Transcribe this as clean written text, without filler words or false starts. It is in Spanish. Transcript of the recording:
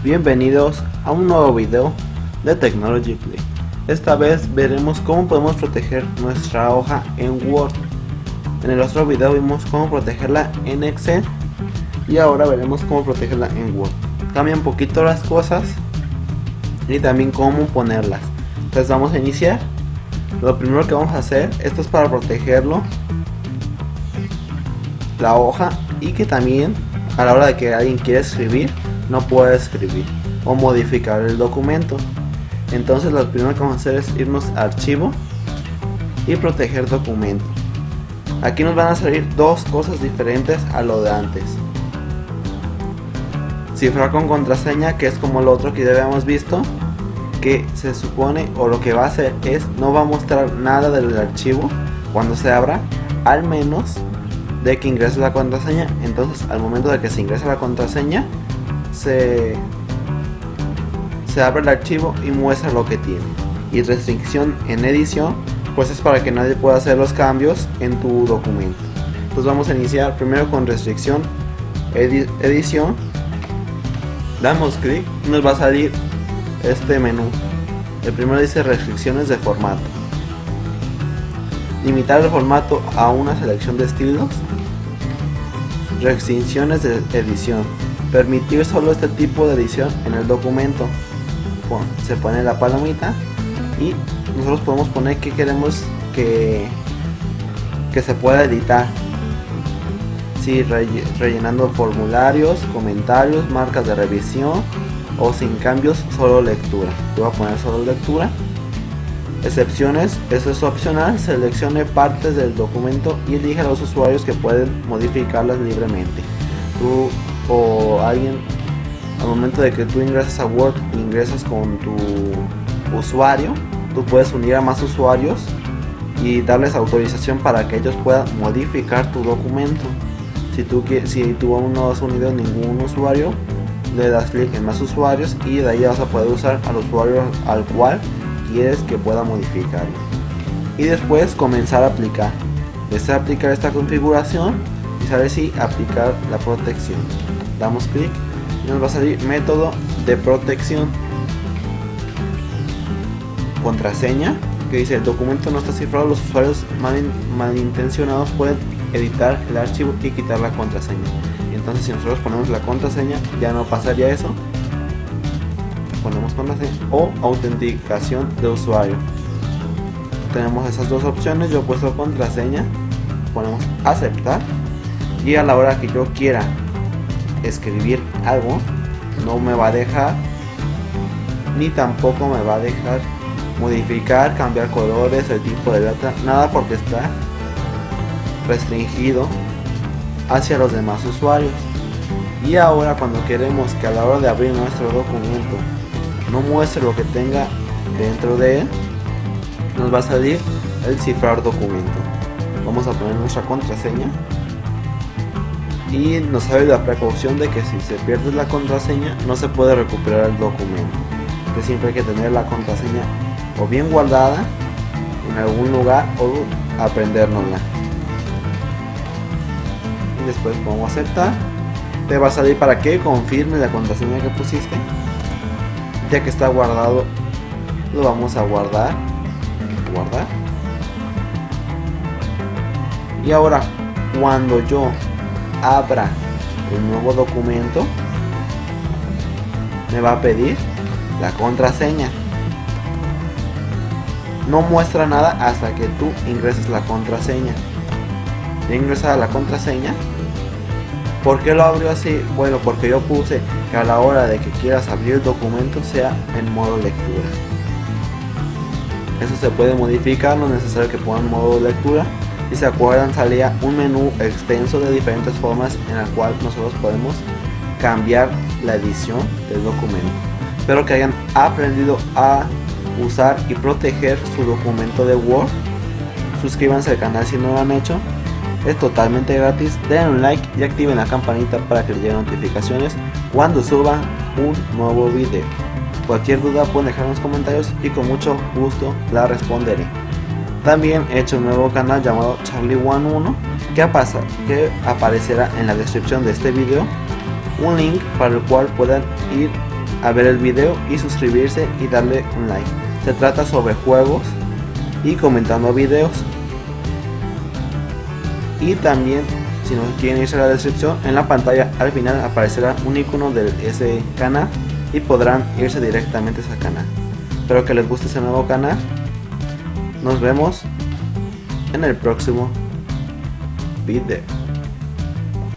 Bienvenidos a un nuevo video de Technology Play. Esta vez veremos cómo podemos proteger nuestra hoja en Word. En el otro video vimos cómo protegerla en Excel y ahora veremos cómo protegerla en Word. Cambia un poquito las cosas y también cómo ponerlas. Entonces vamos a iniciar. Lo primero que vamos a hacer, esto es para protegerlo, la hoja, y que también a la hora de que alguien quiera escribir no puede escribir o modificar el documento. Entonces lo primero que vamos a hacer es irnos a archivo y proteger documento. Aquí nos van a salir dos cosas diferentes a lo de antes: cifrar con contraseña, que es como lo otro que ya habíamos visto, que se supone, o lo que va a hacer es no va a mostrar nada del archivo cuando se abra, al menos de que ingrese la contraseña. Entonces al momento de que se ingresa la contraseña se abre el archivo y muestra lo que tiene. Y restricción en edición, pues es para que nadie pueda hacer los cambios en tu documento. Entonces vamos a iniciar primero con restricción edición. Damos clic y nos va a salir este menú. El primero dice restricciones de formato. Limitar el formato a una selección de estilos. Restricciones de edición. Permitir solo este tipo de edición en el documento. Se pone la palomita y nosotros podemos poner que queremos que se pueda editar. Si rellenando formularios, comentarios, marcas de revisión, o sin cambios, solo lectura. Yo voy a poner solo lectura. Excepciones, eso es opcional. Seleccione partes del documento y elija a los usuarios que pueden modificarlas libremente. Tú o alguien, al momento de que tú ingresas a Word, ingresas con tu usuario, tú puedes unir a más usuarios y darles autorización para que ellos puedan modificar tu documento. Si tú aún no has unido ningún usuario, le das clic en más usuarios y de ahí vas a poder usar al usuario al cual quieres que pueda modificarlo. Y después comenzar a aplicar. Desea aplicar esta configuración y sale si aplicar la protección. Damos clic y nos va a salir método de protección. Contraseña, que dice el documento no está cifrado, los usuarios malintencionados pueden editar el archivo y quitar la contraseña. Entonces si nosotros ponemos la contraseña ya no pasaría eso. Ponemos contraseña o autenticación de usuario. Tenemos esas dos opciones. Yo he puesto contraseña, ponemos aceptar, y a la hora que yo quiera escribir algo no me va a dejar, ni tampoco me va a dejar modificar, cambiar colores, el tipo de letra, nada, porque está restringido hacia los demás usuarios. Y ahora cuando queremos que a la hora de abrir nuestro documento no muestre lo que tenga dentro de él, nos va a salir el cifrar documento. Vamos a poner nuestra contraseña y nos sale la precaución de que si se pierde la contraseña no se puede recuperar el documento, que siempre hay que tener la contraseña o bien guardada en algún lugar o aprendérnosla. Y después pongo aceptar. Te va a salir para que confirme la contraseña que pusiste. Ya que está guardado, lo vamos a guardar. Y ahora cuando yo abra el nuevo documento me va a pedir la contraseña. No muestra nada hasta que tú ingreses la contraseña. Ya ingresada la contraseña. ¿Por qué lo abrió así? Bueno, porque yo puse que a la hora de que quieras abrir el documento sea en modo lectura. Eso se puede modificar, no es necesario que pongan modo lectura. Si se acuerdan, salía un menú extenso de diferentes formas en la cual nosotros podemos cambiar la edición del documento. Espero que hayan aprendido a usar y proteger su documento de Word. Suscríbanse al canal si no lo han hecho. Es totalmente gratis. Den un like y activen la campanita para que les lleguen notificaciones cuando suba un nuevo video. Cualquier duda pueden dejar en los comentarios y con mucho gusto la responderé. También he hecho un nuevo canal llamado Charlie11 que aparecerá en la descripción de este video, un link para el cual puedan ir a ver el video y suscribirse y darle un like. Se trata sobre juegos y comentando videos. Y también, si no quieren irse a la descripción, en la pantalla al final aparecerá un icono de ese canal y podrán irse directamente a ese canal. Espero que les guste ese nuevo canal. Nos vemos en el próximo video.